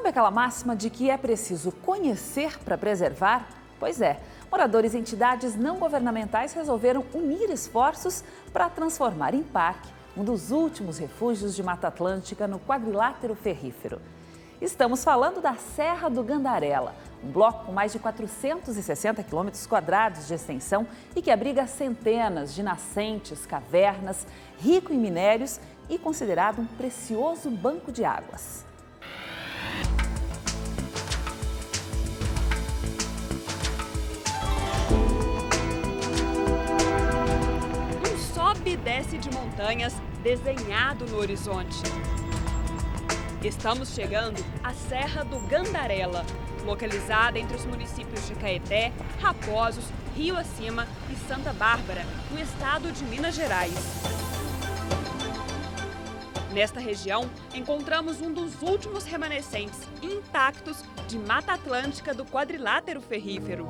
Sabe aquela máxima de que é preciso conhecer para preservar? Pois é, moradores e entidades não governamentais resolveram unir esforços para transformar em parque um dos últimos refúgios de Mata Atlântica no quadrilátero ferrífero. Estamos falando da Serra do Gandarela, um bloco com mais de 460 quilômetros quadrados de extensão e que abriga centenas de nascentes, cavernas, rico em minérios e considerado um precioso banco de águas. Um sobe e desce de montanhas desenhado no horizonte. Estamos chegando à Serra do Gandarela, localizada entre os municípios de Caeté, Raposos, Rio Acima e Santa Bárbara, no estado de Minas Gerais. Nesta região, encontramos um dos últimos remanescentes intactos de Mata Atlântica do quadrilátero ferrífero.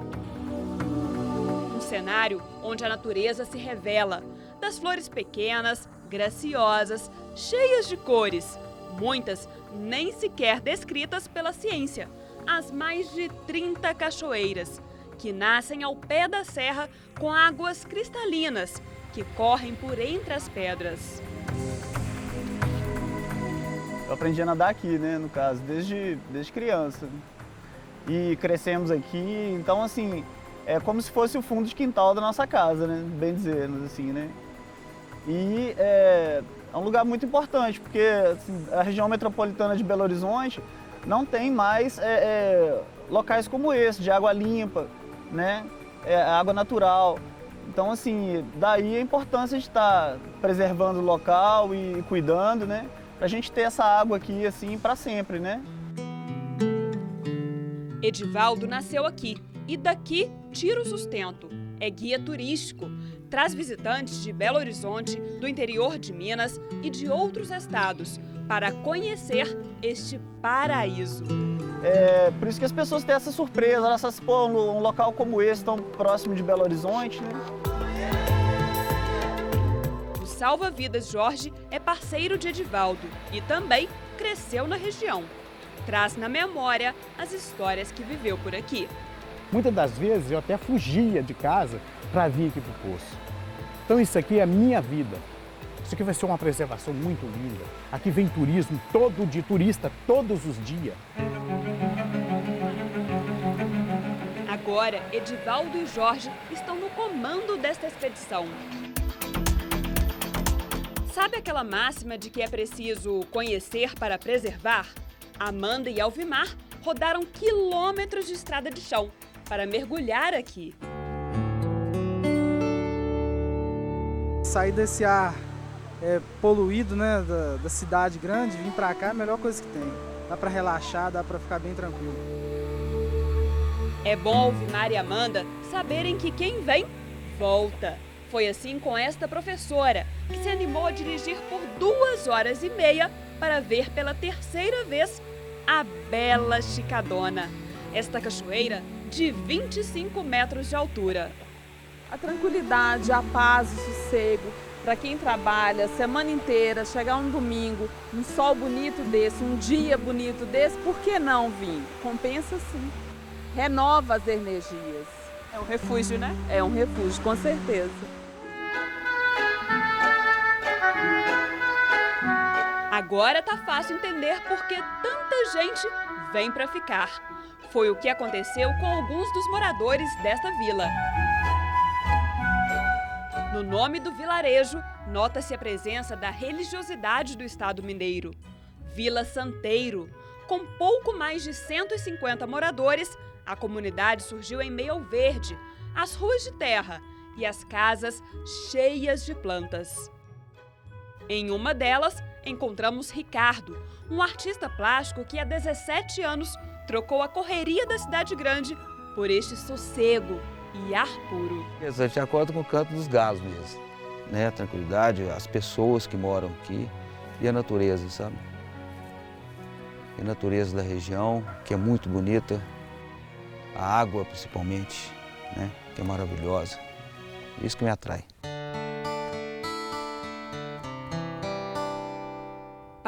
Um cenário onde a natureza se revela, das flores pequenas, graciosas, cheias de cores, muitas nem sequer descritas pela ciência, as mais de 30 cachoeiras, que nascem ao pé da serra com águas cristalinas que correm por entre as pedras. Eu aprendi a nadar aqui, né, no caso, desde criança. E crescemos aqui, então assim, é como se fosse o fundo de quintal da nossa casa, né, bem dizendo, assim, né. E é um lugar muito importante, porque assim, a região metropolitana de Belo Horizonte não tem mais locais como esse, de água limpa, né, água natural. Então, assim, daí a importância de estar preservando o local e cuidando, né, para a gente ter essa água aqui, assim, para sempre, né. Edivaldo nasceu aqui e daqui tira o sustento. É guia turístico, traz visitantes de Belo Horizonte, do interior de Minas e de outros estados para conhecer este paraíso. É por isso que as pessoas têm essa surpresa, elas pô, um local como esse, tão próximo de Belo Horizonte, né? O Salva Vidas Jorge é parceiro de Edivaldo e também cresceu na região. Traz na memória as histórias que viveu por aqui. Muitas das vezes eu até fugia de casa para vir aqui para o poço. Então isso aqui é a minha vida. Isso aqui vai ser uma preservação muito linda. Aqui vem turismo todo dia, turista todos os dias. Agora, Edivaldo e Jorge estão no comando desta expedição. Sabe aquela máxima de que é preciso conhecer para preservar? Amanda e Alvimar rodaram quilômetros de estrada de chão para mergulhar aqui. Sair desse ar poluído, né, da cidade grande, vir para cá é a melhor coisa que tem. Dá para relaxar, dá para ficar bem tranquilo. É bom Alvimar e Amanda saberem que quem vem, volta. Foi assim com esta professora, que se animou a dirigir por 2h30 para ver pela terceira vez a bela Chicadona. Esta cachoeira de 25 metros de altura. A tranquilidade, a paz, o sossego, para quem trabalha a semana inteira, chegar um domingo, um sol bonito desse, um dia bonito desse, por que não vir? Compensa sim, renova as energias. É um refúgio, né? É um refúgio, com certeza. Agora tá fácil entender por que tanta gente vem para ficar. Foi o que aconteceu com alguns dos moradores desta vila. No nome do vilarejo, nota-se a presença da religiosidade do estado mineiro. Vila Santeiro. Com pouco mais de 150 moradores, a comunidade surgiu em meio ao verde, as ruas de terra e as casas cheias de plantas. Em uma delas, encontramos Ricardo, um artista plástico que há 17 anos trocou a correria da cidade grande por este sossego e ar puro. A gente acorda com o canto dos galos mesmo, né? A tranquilidade, as pessoas que moram aqui e a natureza, sabe? E a natureza da região, que é muito bonita, a água principalmente, né? Que é maravilhosa. Isso que me atrai.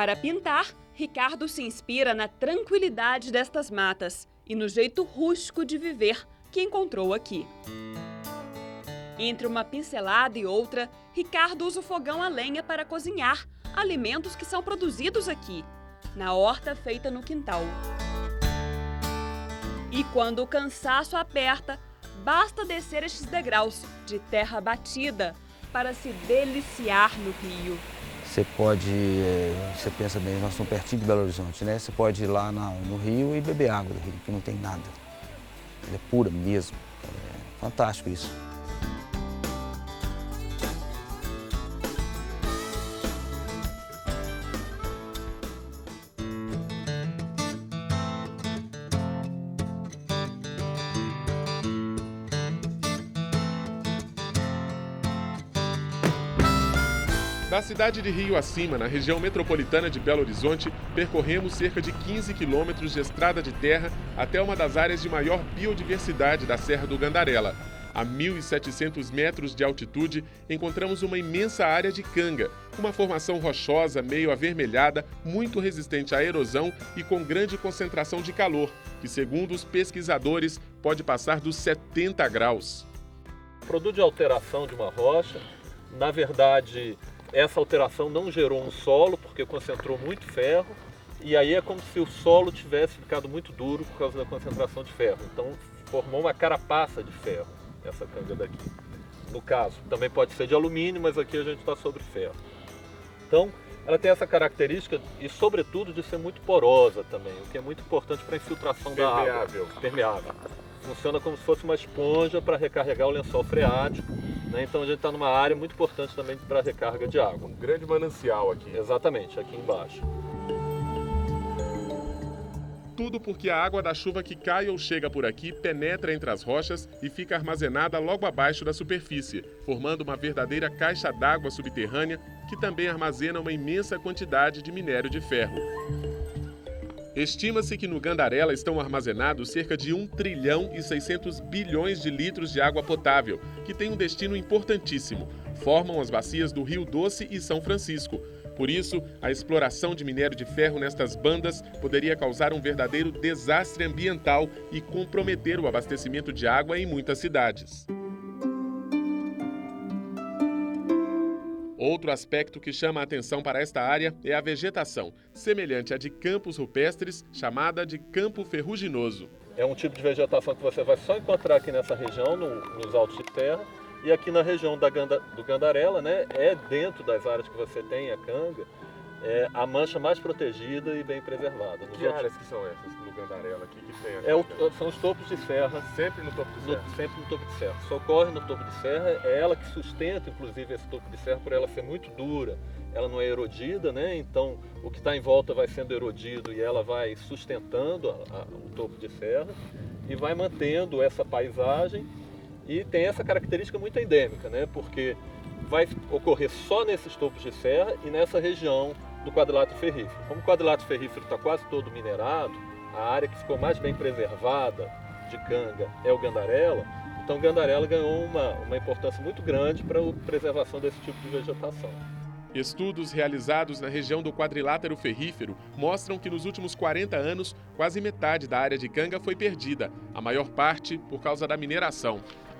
Para pintar, Ricardo se inspira na tranquilidade destas matas e no jeito rústico de viver que encontrou aqui. Entre uma pincelada e outra, Ricardo usa o fogão a lenha para cozinhar alimentos que são produzidos aqui, na horta feita no quintal. E quando o cansaço aperta, basta descer estes degraus de terra batida para se deliciar no rio. Você pensa bem, nós estamos pertinho de Belo Horizonte, né? Você pode ir lá no rio e beber água do rio, que não tem nada. Ela é pura mesmo. É fantástico isso. Da cidade de Rio Acima, na região metropolitana de Belo Horizonte, percorremos cerca de 15 quilômetros de estrada de terra até uma das áreas de maior biodiversidade da Serra do Gandarela. A 1.700 metros de altitude, encontramos uma imensa área de canga, uma formação rochosa meio avermelhada, muito resistente à erosão e com grande concentração de calor, que, segundo os pesquisadores, pode passar dos 70 graus. Produto de alteração de uma rocha, na verdade, essa alteração não gerou um solo, porque concentrou muito ferro, e aí é como se o solo tivesse ficado muito duro por causa da concentração de ferro. Então, formou uma carapaça de ferro, essa canga daqui. No caso, também pode ser de alumínio, mas aqui a gente está sobre ferro. Então, ela tem essa característica e, sobretudo, de ser muito porosa também, o que é muito importante para a infiltração da água. Permeável. Funciona como se fosse uma esponja para recarregar o lençol freático, né? Então a gente está numa área muito importante também para recarga de água. Um grande manancial aqui. Exatamente, aqui embaixo. Tudo porque a água da chuva que cai ou chega por aqui penetra entre as rochas e fica armazenada logo abaixo da superfície, formando uma verdadeira caixa d'água subterrânea que também armazena uma imensa quantidade de minério de ferro. Estima-se que no Gandarela estão armazenados cerca de 1 trilhão e 600 bilhões de litros de água potável, que tem um destino importantíssimo. Formam as bacias do Rio Doce e São Francisco. Por isso, a exploração de minério de ferro nestas bandas poderia causar um verdadeiro desastre ambiental e comprometer o abastecimento de água em muitas cidades. Outro aspecto que chama a atenção para esta área é a vegetação, semelhante à de campos rupestres, chamada de campo ferruginoso. É um tipo de vegetação que você vai só encontrar aqui nessa região, nos altos de terra, e aqui na região do Gandarela, né, é dentro das áreas que você tem a canga, é a mancha mais protegida e bem preservada. Que áreas que são essas no Gandarela aqui que tem? São os topos de serra. Sempre no topo de serra? Sempre no topo de serra. Socorre no topo de serra, é ela que sustenta, inclusive, esse topo de serra, por ela ser muito dura. Ela não é erodida, né? Então o que está em volta vai sendo erodido e ela vai sustentando o topo de serra e vai mantendo essa paisagem. E tem essa característica muito endêmica, né? Porque vai ocorrer só nesses topos de serra e nessa região do quadrilátero ferrífero. Como o quadrilátero ferrífero está quase todo minerado, a área que ficou mais bem preservada de canga é o Gandarela, então o Gandarela ganhou uma importância muito grande para a preservação desse tipo de vegetação. Estudos realizados na região do quadrilátero ferrífero mostram que nos últimos 40 anos, quase metade da área de canga foi perdida, a maior parte por causa da mineração.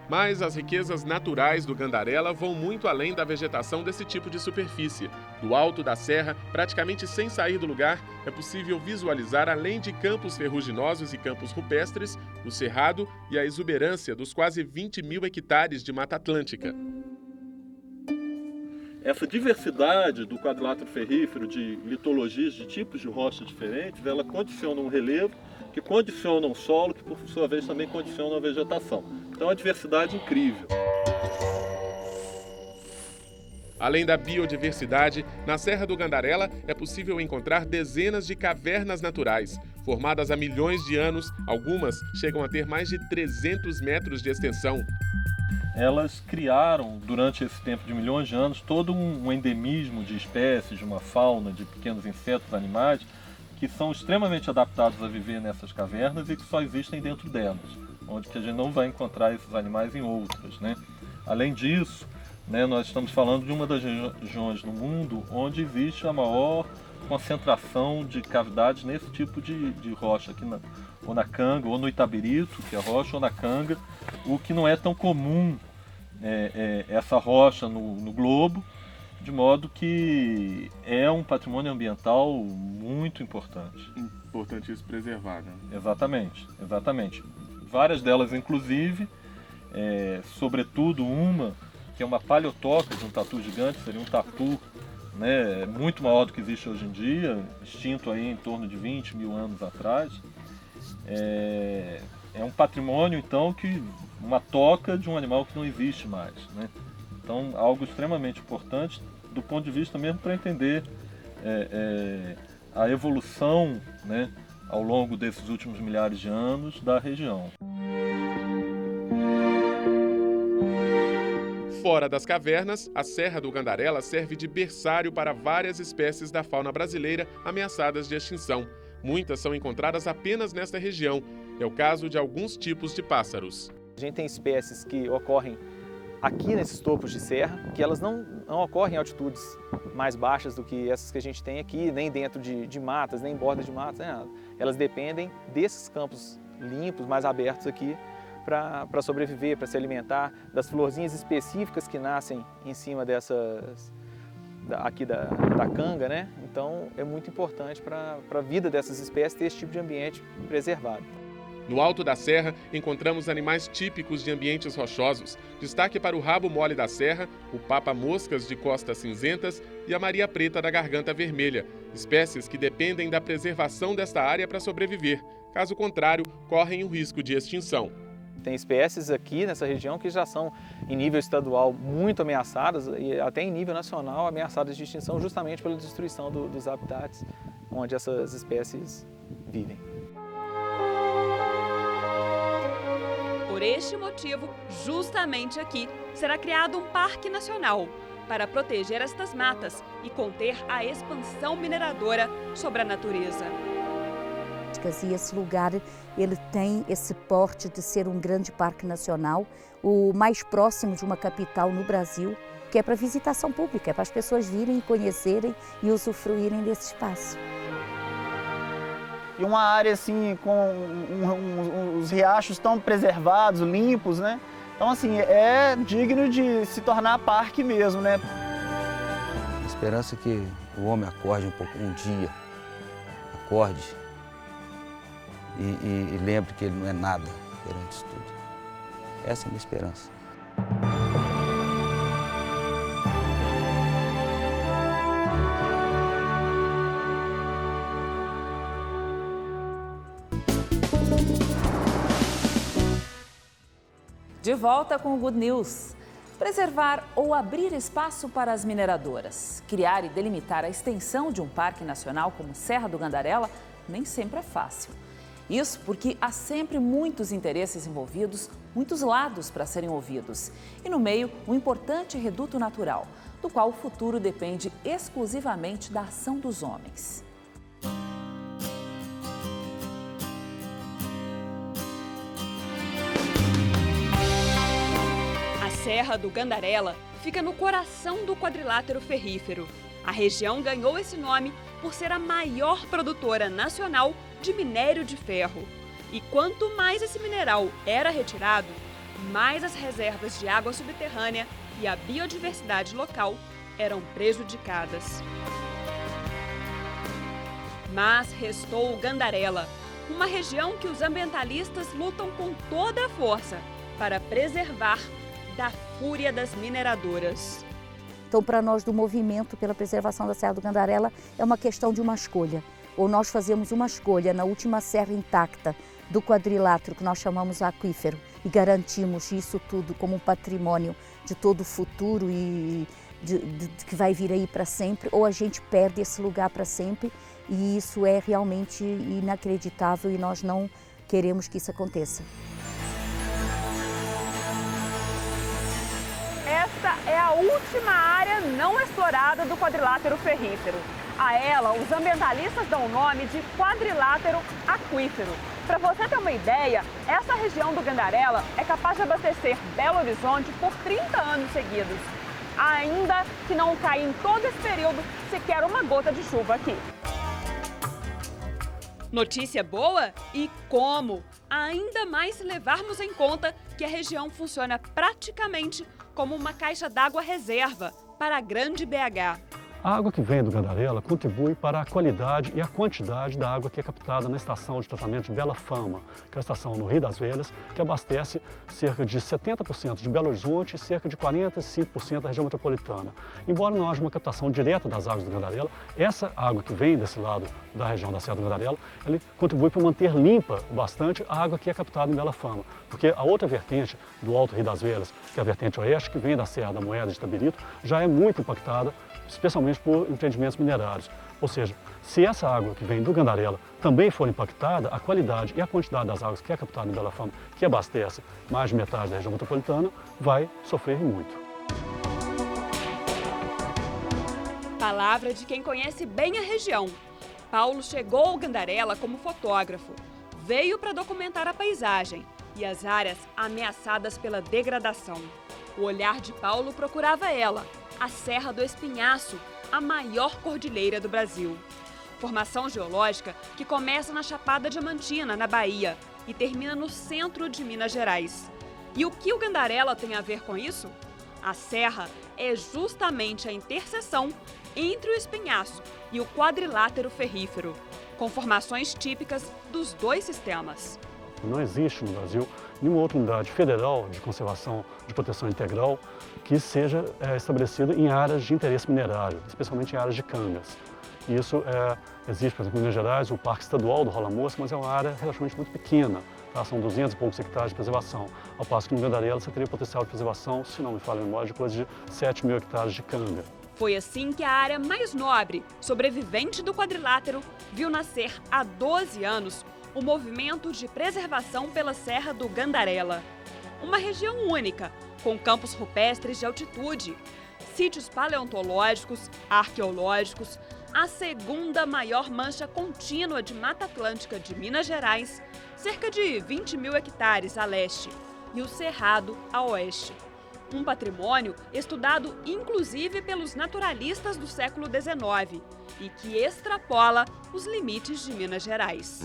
Mas as riquezas naturais do Gandarela vão muito além da vegetação desse tipo de superfície. Do alto da serra, praticamente sem sair do lugar, é possível visualizar, além de campos ferruginosos e campos rupestres, o cerrado e a exuberância dos quase 20 mil hectares de Mata Atlântica. Essa diversidade do quadrilátero ferrífero, de litologias, de tipos de rochas diferentes, ela condiciona um relevo, que condiciona um solo, que por sua vez também condiciona a vegetação. Então, uma diversidade incrível. Além da biodiversidade, na Serra do Gandarela é possível encontrar dezenas de cavernas naturais. Formadas há milhões de anos, algumas chegam a ter mais de 300 metros de extensão. Elas criaram, durante esse tempo de milhões de anos, todo um endemismo de espécies, de uma fauna, de pequenos insetos, animais, que são extremamente adaptados a viver nessas cavernas e que só existem dentro delas, onde que a gente não vai encontrar esses animais em outras, né? Além disso, né, nós estamos falando de uma das regiões no mundo onde existe a maior concentração de cavidades nesse tipo de rocha, aqui ou na canga, ou no Itabirito, que é rocha, ou na canga, o que não é tão comum essa rocha no globo, de modo que é um patrimônio ambiental muito importante. Importante isso preservar, né? Exatamente, exatamente. Várias delas, inclusive, sobretudo uma, que é uma paleotoca de um tatu gigante, seria um tatu, né, muito maior do que existe hoje em dia, extinto aí em torno de 20 mil anos atrás. É um patrimônio, então, uma toca de um animal que não existe mais, né? Então, algo extremamente importante do ponto de vista mesmo para entender a evolução, né, ao longo desses últimos milhares de anos da região. Fora das cavernas, a Serra do Gandarela serve de berçário para várias espécies da fauna brasileira ameaçadas de extinção. Muitas são encontradas apenas nesta região. É o caso de alguns tipos de pássaros. A gente tem espécies que ocorrem aqui nesses topos de serra, que elas não ocorrem em altitudes mais baixas do que essas que a gente tem aqui, nem dentro de matas, nem em bordas de matas, nem nada. Elas dependem desses campos limpos, mais abertos aqui, para sobreviver, para se alimentar, das florzinhas específicas que nascem em cima aqui da canga, né? Então é muito importante para a vida dessas espécies ter esse tipo de ambiente preservado. No alto da serra, encontramos animais típicos de ambientes rochosos. Destaque para o rabo mole da serra, o papa-moscas de costas cinzentas e a maria preta da garganta vermelha, espécies que dependem da preservação desta área para sobreviver. Caso contrário, correm o risco de extinção. Tem espécies aqui nessa região que já são, em nível estadual, muito ameaçadas e até em nível nacional ameaçadas de extinção justamente pela destruição dos habitats onde essas espécies vivem. Por este motivo, justamente aqui, será criado um parque nacional para proteger estas matas e conter a expansão mineradora sobre a natureza. E esse lugar ele tem esse porte de ser um grande parque nacional, o mais próximo de uma capital no Brasil, que é para visitação pública, é para as pessoas virem e conhecerem e usufruírem desse espaço. E uma área assim com os riachos tão preservados, limpos, né? Então assim, é digno de se tornar parque mesmo, né? A esperança é que o homem acorde um pouco, um dia, acorde e lembre que ele não é nada perante isso tudo. Essa é a minha esperança. De volta com o Good News. Preservar ou abrir espaço para as mineradoras, criar e delimitar a extensão de um parque nacional como Serra do Gandarela nem sempre é fácil. Isso porque há sempre muitos interesses envolvidos, muitos lados para serem ouvidos. E no meio, um importante reduto natural, do qual o futuro depende exclusivamente da ação dos homens. A Serra do Gandarela fica no coração do quadrilátero ferrífero. A região ganhou esse nome por ser a maior produtora nacional de minério de ferro. E quanto mais esse mineral era retirado, mais as reservas de água subterrânea e a biodiversidade local eram prejudicadas. Mas restou o Gandarela, uma região que os ambientalistas lutam com toda a força para preservar da fúria das mineradoras. Então, para nós do movimento pela preservação da Serra do Gandarela, é uma questão de uma escolha. Ou nós fazemos uma escolha na última serra intacta do quadrilátero, que nós chamamos aquífero, e garantimos isso tudo como um patrimônio de todo o futuro e que vai vir aí para sempre, ou a gente perde esse lugar para sempre, e isso é realmente inacreditável e nós não queremos que isso aconteça. Esta é a última área não explorada do quadrilátero ferrífero. A ela, os ambientalistas dão o nome de quadrilátero aquífero. Para você ter uma ideia, essa região do Gandarela é capaz de abastecer Belo Horizonte por 30 anos seguidos. Ainda que não caia em todo esse período sequer uma gota de chuva aqui. Notícia boa? E como? Ainda mais se levarmos em conta que a região funciona praticamente como uma caixa d'água reserva para a grande BH. A água que vem do Gandarela contribui para a qualidade e a quantidade da água que é captada na estação de tratamento de Bela Fama, que é a estação no Rio das Velhas, que abastece cerca de 70% de Belo Horizonte e cerca de 45% da região metropolitana. Embora não haja uma captação direta das águas do Gandarela, essa água que vem desse lado da região da Serra do Gandarela, ele contribui para manter limpa bastante a água que é captada em Bela Fama, porque a outra vertente do Alto Rio das Velhas, que é a vertente oeste, que vem da Serra da Moeda de Itabirito, já é muito impactada, especialmente por empreendimentos minerários. Ou seja, se essa água que vem do Gandarela também for impactada, a qualidade e a quantidade das águas que é captada em Bela Fama, que abastece mais de metade da região metropolitana, vai sofrer muito. Palavra de quem conhece bem a região. Paulo chegou ao Gandarela como fotógrafo. Veio para documentar a paisagem e as áreas ameaçadas pela degradação. O olhar de Paulo procurava ela, a Serra do Espinhaço, a maior cordilheira do Brasil. Formação geológica que começa na Chapada Diamantina, na Bahia, e termina no centro de Minas Gerais. E o que o Gandarela tem a ver com isso? A serra é justamente a interseção entre o espinhaço e o quadrilátero ferrífero, com formações típicas dos dois sistemas. Não existe no Brasil nenhuma outra unidade federal de conservação de proteção integral que seja estabelecida em áreas de interesse minerário, especialmente em áreas de cangas. Isso existe, por exemplo, em Minas Gerais, o Parque Estadual do Rola Moça, mas é uma área relativamente muito pequena, tá? São 200 e poucos hectares de preservação, ao passo que no Gandarela você teria potencial de preservação, se não me falha a memória, de coisa de 7 mil hectares de canga. Foi assim que a área mais nobre, sobrevivente do quadrilátero, viu nascer há 12 anos o movimento de preservação pela Serra do Gandarela. Uma região única, com campos rupestres de altitude, sítios paleontológicos, arqueológicos, a segunda maior mancha contínua de Mata Atlântica de Minas Gerais, cerca de 20 mil hectares a leste, e o Cerrado a oeste. Um patrimônio estudado inclusive pelos naturalistas do século XIX e que extrapola os limites de Minas Gerais.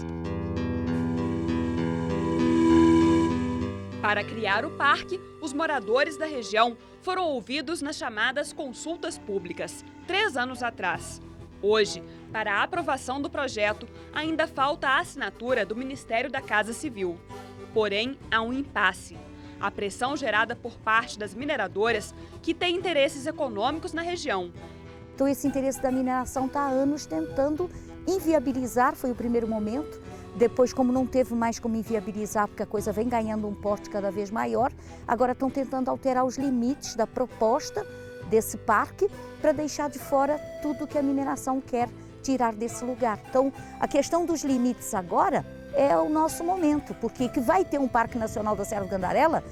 Para criar o parque, os moradores da região foram ouvidos nas chamadas consultas públicas, 3 anos atrás. Hoje, para a aprovação do projeto, ainda falta a assinatura do Ministério da Casa Civil. Porém, há um impasse. A pressão gerada por parte das mineradoras que têm interesses econômicos na região. Então esse interesse da mineração está há anos tentando inviabilizar, foi o primeiro momento. Depois, como não teve mais como inviabilizar, porque a coisa vem ganhando um porte cada vez maior, agora estão tentando alterar os limites da proposta desse parque para deixar de fora tudo que a mineração quer tirar desse lugar. Então, a questão dos limites agora é o nosso momento, porque que vai ter um Parque Nacional da Serra do Gandarela,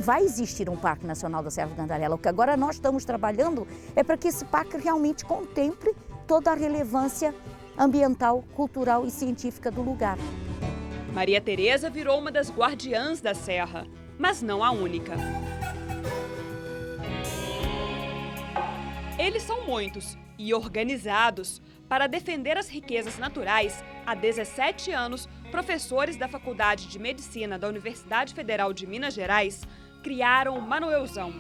vai existir um Parque Nacional da Serra do Gandarela. O que agora nós estamos trabalhando é para que esse parque realmente contemple toda a relevância ambiental, cultural e científica do lugar. Maria Tereza virou uma das guardiãs da serra, mas não a única. Eles são muitos e organizados. Para defender as riquezas naturais, há 17 anos, professores da Faculdade de Medicina da Universidade Federal de Minas Gerais criaram o Manuelzão,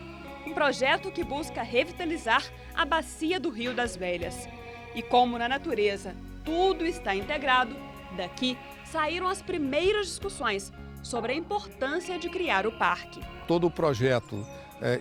um projeto que busca revitalizar a bacia do Rio das Velhas. E como na natureza tudo está integrado, daqui saíram as primeiras discussões sobre a importância de criar o parque. Todo o projeto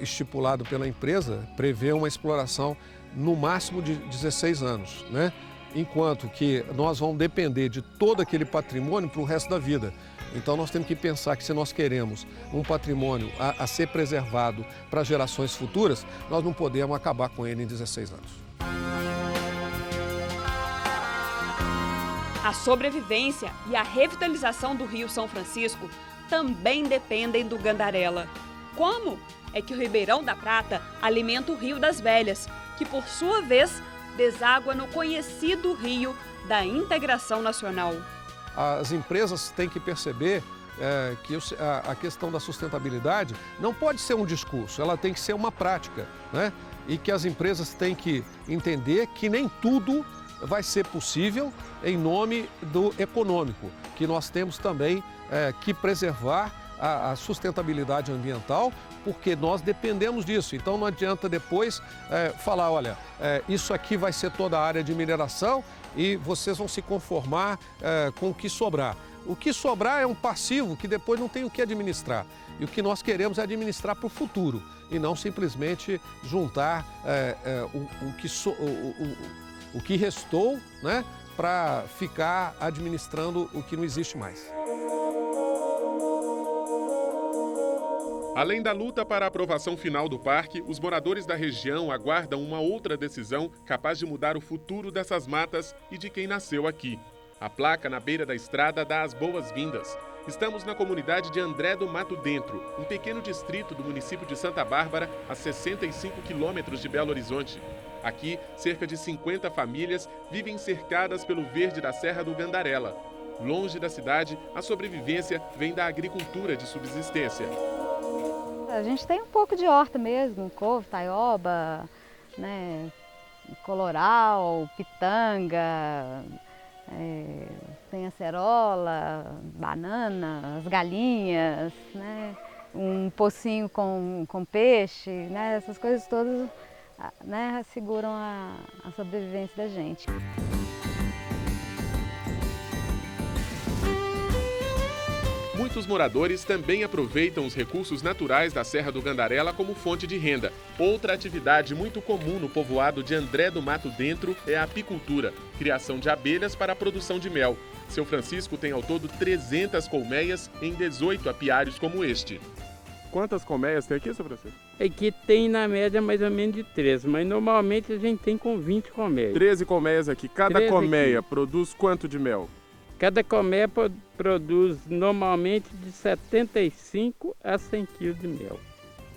estipulado pela empresa prevê uma exploração no máximo de 16 anos, né? Enquanto que nós vamos depender de todo aquele patrimônio para o resto da vida. Então nós temos que pensar que se nós queremos um patrimônio a ser preservado para gerações futuras, nós não podemos acabar com ele em 16 anos. A sobrevivência e a revitalização do Rio São Francisco também dependem do Gandarela. Como? É que o Ribeirão da Prata alimenta o Rio das Velhas, que por sua vez deságua no conhecido Rio da Integração Nacional. As empresas têm que perceber que a questão da sustentabilidade não pode ser um discurso, ela tem que ser uma prática, né? E que as empresas têm que entender que nem tudo vai ser possível em nome do econômico, que nós temos também que preservar a sustentabilidade ambiental, porque nós dependemos disso. Então não adianta depois falar, olha, isso aqui vai ser toda a área de mineração e vocês vão se conformar com o que sobrar. O que sobrar é um passivo que depois não tem o que administrar. E o que nós queremos é administrar para o futuro e não simplesmente juntar o que restou, né, para ficar administrando o que não existe mais. Além da luta para a aprovação final do parque, os moradores da região aguardam uma outra decisão capaz de mudar o futuro dessas matas e de quem nasceu aqui. A placa na beira da estrada dá as boas-vindas. Estamos na comunidade de André do Mato Dentro, um pequeno distrito do município de Santa Bárbara, a 65 quilômetros de Belo Horizonte. Aqui, cerca de 50 famílias vivem cercadas pelo verde da Serra do Gandarela. Longe da cidade, a sobrevivência vem da agricultura de subsistência. A gente tem um pouco de horta mesmo, couve, taioba, né, coloral, pitanga, tem acerola, banana, as galinhas, né, um pocinho com peixe, né, essas coisas todas, né, asseguram a sobrevivência da gente. Muitos moradores também aproveitam os recursos naturais da Serra do Gandarela como fonte de renda. Outra atividade muito comum no povoado de André do Mato Dentro é a apicultura, criação de abelhas para a produção de mel. Seu Francisco tem ao todo 300 colmeias em 18 apiários como este. Quantas colmeias tem aqui, seu Francisco? Aqui tem na média mais ou menos de 13, mas normalmente a gente tem com 20 colmeias. 13 colmeias aqui. Cada colmeia produz quanto de mel? Cada colmeia produz normalmente de 75 a 100 quilos de mel.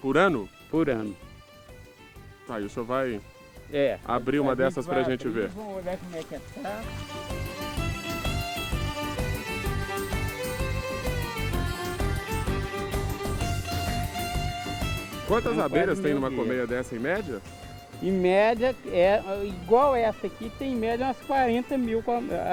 Por ano? Por ano. Tá, e o senhor vai abrir uma dessas pra gente ver. Vamos olhar como é que tá. Quantas abelhas tem numa colmeia dessa em média? Em média, igual essa aqui, tem em média umas 40 mil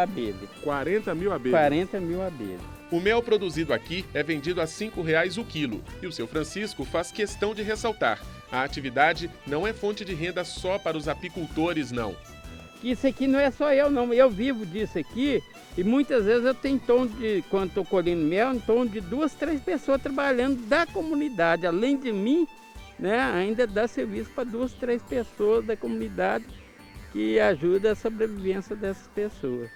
abelhas. 40 mil abelhas? 40 mil abelhas. O mel produzido aqui é vendido a R$ 5,00 o quilo. E o seu Francisco faz questão de ressaltar: a atividade não é fonte de renda só para os apicultores, não. Isso aqui não é só eu, não. Eu vivo disso aqui e muitas vezes eu tenho quando estou colhendo mel, em torno de 2, 3 pessoas trabalhando da comunidade. Além de mim, né, ainda dá serviço para 2, 3 pessoas da comunidade que ajuda a sobrevivência dessas pessoas.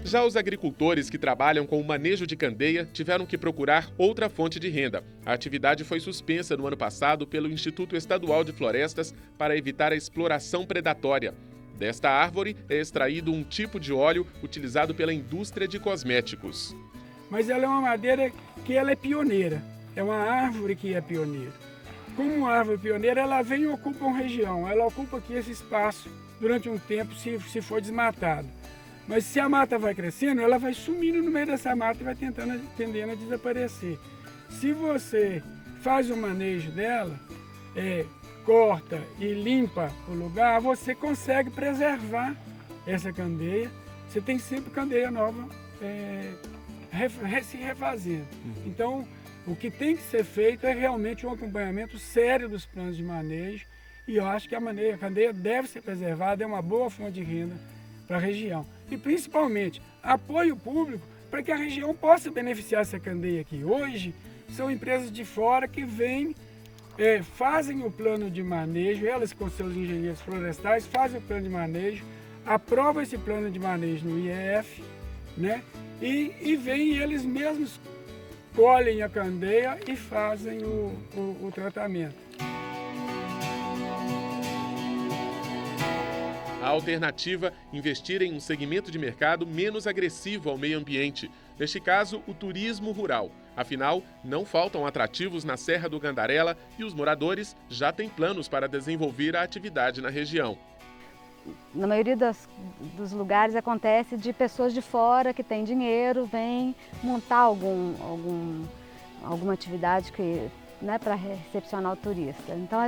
Já os agricultores que trabalham com o manejo de candeia tiveram que procurar outra fonte de renda. A atividade foi suspensa no ano passado pelo Instituto Estadual de Florestas para evitar a exploração predatória. Desta árvore é extraído um tipo de óleo utilizado pela indústria de cosméticos. Mas ela é uma madeira que ela é pioneira. É uma árvore que é pioneira. Como uma árvore pioneira, ela vem e ocupa uma região. Ela ocupa aqui esse espaço durante um tempo, se for desmatado. Mas se a mata vai crescendo, ela vai sumindo no meio dessa mata e vai tendendo a desaparecer. Se você faz o manejo dela, corta e limpa o lugar, você consegue preservar essa candeia. Você tem sempre candeia nova se refazendo. Então, o que tem que ser feito é realmente um acompanhamento sério dos planos de manejo, e eu acho que a candeia deve ser preservada, é uma boa fonte de renda para a região. E principalmente apoio público para que a região possa beneficiar essa candeia aqui. Hoje são empresas de fora que vêm, fazem o plano de manejo, elas com seus engenheiros florestais fazem o plano de manejo, aprovam esse plano de manejo no IEF, né? E vêm eles mesmos colhem a candeia e fazem o tratamento. A alternativa, investir em um segmento de mercado menos agressivo ao meio ambiente. Neste caso, o turismo rural. Afinal, não faltam atrativos na Serra do Gandarela e os moradores já têm planos para desenvolver a atividade na região. Na maioria dos lugares acontece de pessoas de fora que têm dinheiro, vêm montar alguma atividade né, para recepcionar o turista. Então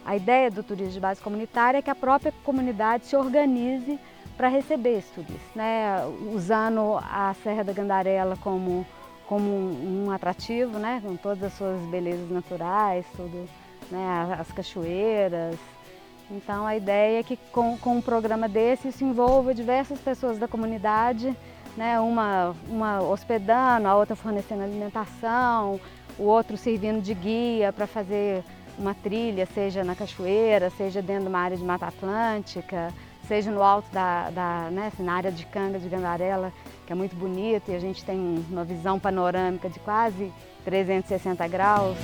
a ideia do turismo de base comunitária é que a própria comunidade se organize para receber esse turista, né, usando a Serra da Gandarela como um atrativo, né, com todas as suas belezas naturais, tudo, né, as cachoeiras. Então a ideia é que com um programa desse isso envolva diversas pessoas da comunidade, né, uma hospedando, a outra fornecendo alimentação, o outro servindo de guia para fazer uma trilha, seja na cachoeira, seja dentro de uma área de Mata Atlântica, seja no alto né, na área de Canga de Gandarela, que é muito bonito e a gente tem uma visão panorâmica de quase 360 graus.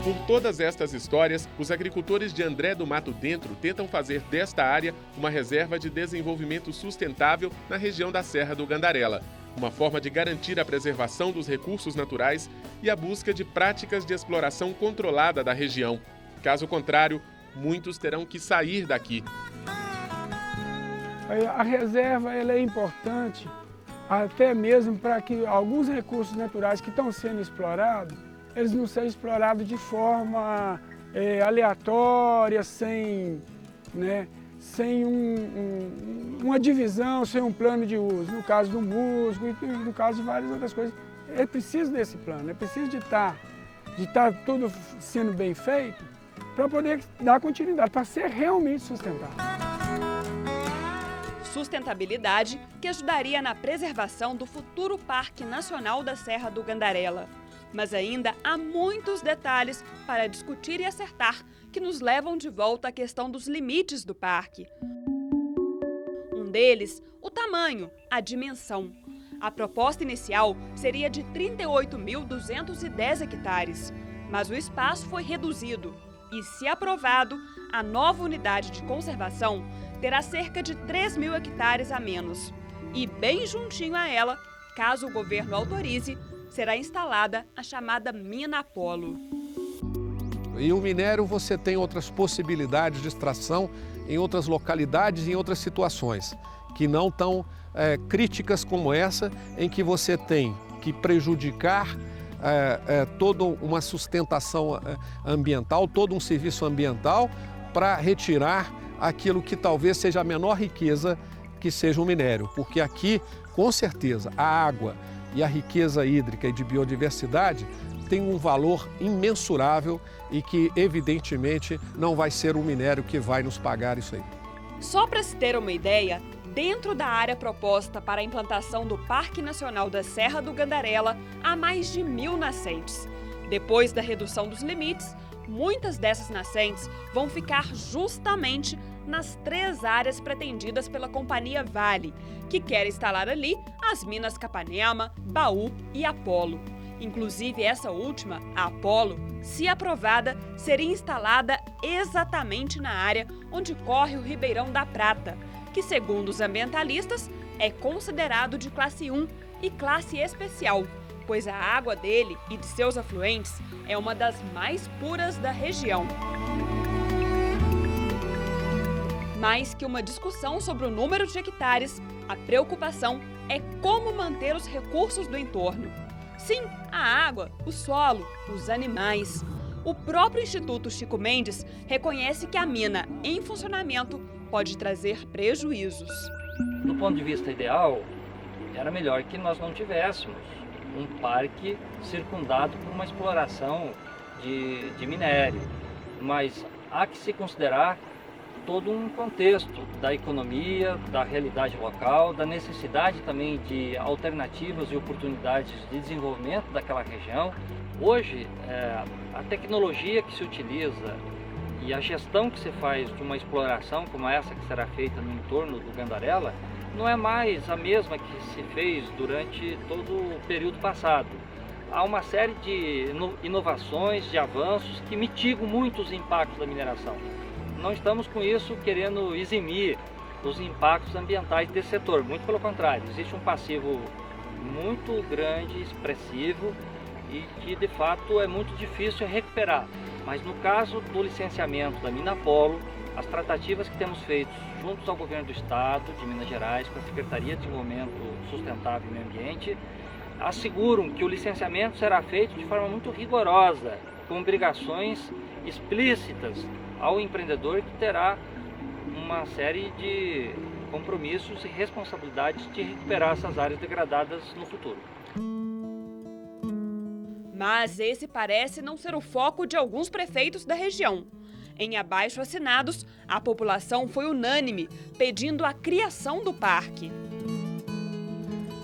Por todas estas histórias, os agricultores de André do Mato Dentro tentam fazer desta área uma reserva de desenvolvimento sustentável na região da Serra do Gandarela, uma forma de garantir a preservação dos recursos naturais e a busca de práticas de exploração controlada da região. Caso contrário, muitos terão que sair daqui. A reserva ela é importante até mesmo para que alguns recursos naturais que estão sendo explorados, eles não sejam explorados de forma aleatória, sem uma divisão, sem um plano de uso. No caso do musgo e no caso de várias outras coisas. É preciso desse plano, é preciso de estar tudo sendo bem feito para poder dar continuidade, para ser realmente sustentável. Sustentabilidade que ajudaria na preservação do futuro Parque Nacional da Serra do Gandarela. Mas ainda há muitos detalhes para discutir e acertar que nos levam de volta à questão dos limites do parque. Um deles, o tamanho, a dimensão. A proposta inicial seria de 38.210 hectares, mas o espaço foi reduzido e, se aprovado, a nova unidade de conservação terá cerca de 3.000 hectares a menos. E bem juntinho a ela, caso o governo autorize, será instalada a chamada Mina Apolo. Em um minério você tem outras possibilidades de extração em outras localidades e em outras situações, que não tão críticas como essa, em que você tem que prejudicar toda uma sustentação ambiental, todo um serviço ambiental para retirar aquilo que talvez seja a menor riqueza que seja um minério. Porque aqui, com certeza, a água e a riqueza hídrica e de biodiversidade tem um valor imensurável e que, evidentemente, não vai ser o minério que vai nos pagar isso aí. Só para se ter uma ideia, dentro da área proposta para a implantação do Parque Nacional da Serra do Gandarela, há mais de 1.000 nascentes. Depois da redução dos limites, muitas dessas nascentes vão ficar justamente nas 3 áreas pretendidas pela Companhia Vale, que quer instalar ali as minas Capanema, Baú e Apolo. Inclusive, essa última, a Apolo, se aprovada, seria instalada exatamente na área onde corre o Ribeirão da Prata, que, segundo os ambientalistas, é considerado de classe 1 e classe especial, pois a água dele e de seus afluentes é uma das mais puras da região. Mais que uma discussão sobre o número de hectares, a preocupação é como manter os recursos do entorno. Sim, a água, o solo, os animais. O próprio Instituto Chico Mendes reconhece que a mina em funcionamento pode trazer prejuízos. Do ponto de vista ideal, era melhor que nós não tivéssemos um parque circundado por uma exploração de minério, mas há que se considerar todo um contexto da economia, da realidade local, da necessidade também de alternativas e oportunidades de desenvolvimento daquela região. Hoje, a tecnologia que se utiliza e a gestão que se faz de uma exploração como essa que será feita no entorno do Gandarela não é mais a mesma que se fez durante todo o período passado. Há uma série de inovações, de avanços que mitigam muito os impactos da mineração. Não estamos com isso querendo eximir os impactos ambientais desse setor, muito pelo contrário, existe um passivo muito grande, expressivo e que de fato é muito difícil recuperar. Mas no caso do licenciamento da Mina Apolo, as tratativas que temos feito juntos ao governo do estado de Minas Gerais, com a Secretaria de Desenvolvimento Sustentável e Meio Ambiente, asseguram que o licenciamento será feito de forma muito rigorosa, com obrigações explícitas ao empreendedor, que terá uma série de compromissos e responsabilidades de recuperar essas áreas degradadas no futuro. Mas esse parece não ser o foco de alguns prefeitos da região. Em abaixo-assinados, a população foi unânime, pedindo a criação do parque.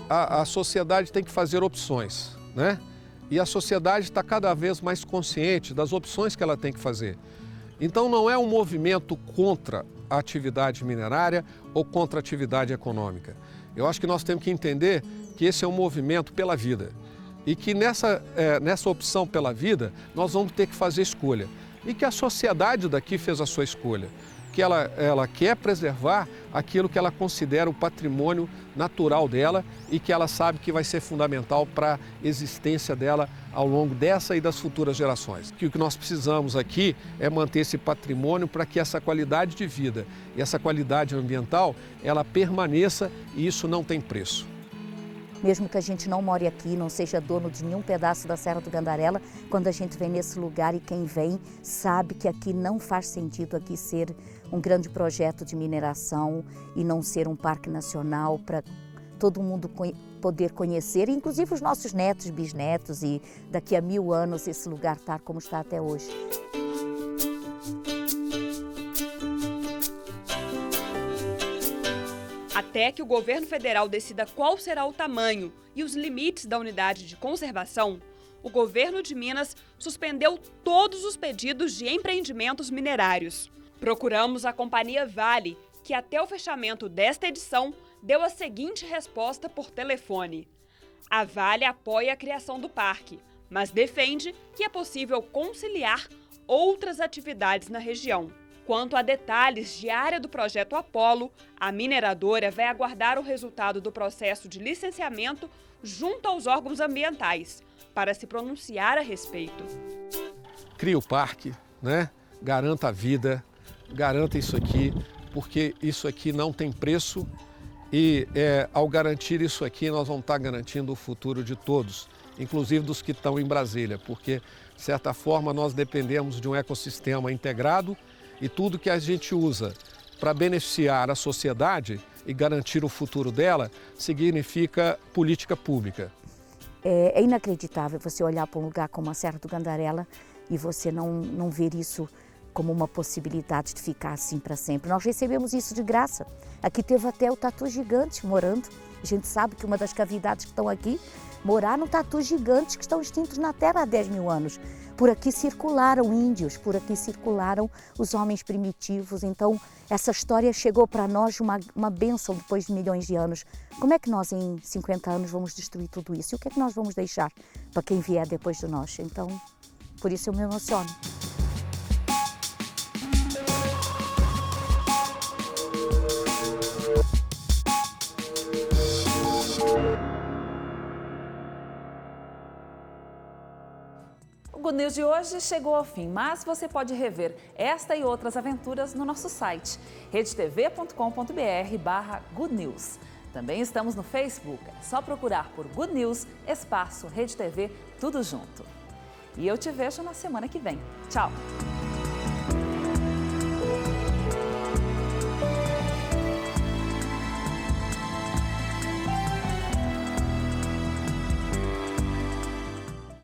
A sociedade tem que fazer opções, né? E a sociedade está cada vez mais consciente das opções que ela tem que fazer. Então não é um movimento contra a atividade minerária ou contra a atividade econômica. Eu acho que nós temos que entender que esse é um movimento pela vida e que nessa opção pela vida nós vamos ter que fazer escolha. E que a sociedade daqui fez a sua escolha, que ela quer preservar aquilo que ela considera o patrimônio natural dela e que ela sabe que vai ser fundamental para a existência dela ao longo dessa e das futuras gerações. Que o que nós precisamos aqui é manter esse patrimônio para que essa qualidade de vida e essa qualidade ambiental, ela permaneça, e isso não tem preço. Mesmo que a gente não more aqui, não seja dono de nenhum pedaço da Serra do Gandarela, quando a gente vem nesse lugar e quem vem sabe que aqui não faz sentido aqui ser um grande projeto de mineração e não ser um parque nacional para todo mundo poder conhecer, inclusive os nossos netos, bisnetos, e daqui a 1000 anos esse lugar estar como está até hoje. Até que o governo federal decida qual será o tamanho e os limites da unidade de conservação, o governo de Minas suspendeu todos os pedidos de empreendimentos minerários. Procuramos a companhia Vale, que até o fechamento desta edição deu a seguinte resposta por telefone. A Vale apoia a criação do parque, mas defende que é possível conciliar outras atividades na região. Quanto a detalhes de área do projeto Apolo, a mineradora vai aguardar o resultado do processo de licenciamento junto aos órgãos ambientais, para se pronunciar a respeito. Cria o parque, né? Garanta a vida, garanta isso aqui, porque isso aqui não tem preço e ao garantir isso aqui nós vamos estar garantindo o futuro de todos, inclusive dos que estão em Brasília, porque de certa forma nós dependemos de um ecossistema integrado e tudo que a gente usa para beneficiar a sociedade e garantir o futuro dela significa política pública. É inacreditável você olhar para um lugar como a Serra do Gandarela e você não ver isso como uma possibilidade de ficar assim para sempre. Nós recebemos isso de graça. Aqui teve até o tatu gigante morando. A gente sabe que uma das cavidades que estão aqui moraram tatus gigantes que estão extintos na Terra há 10.000 anos. Por aqui circularam índios, por aqui circularam os homens primitivos. Então, essa história chegou para nós uma bênção depois de milhões de anos. Como é que nós, em 50 anos, vamos destruir tudo isso? E o que é que nós vamos deixar para quem vier depois de nós? Então, por isso eu me emociono. O Good News de hoje chegou ao fim, mas você pode rever esta e outras aventuras no nosso site, redetv.com.br/Good News. Também estamos no Facebook, é só procurar por Good News, espaço Rede TV, tudo junto. E eu te vejo na semana que vem. Tchau!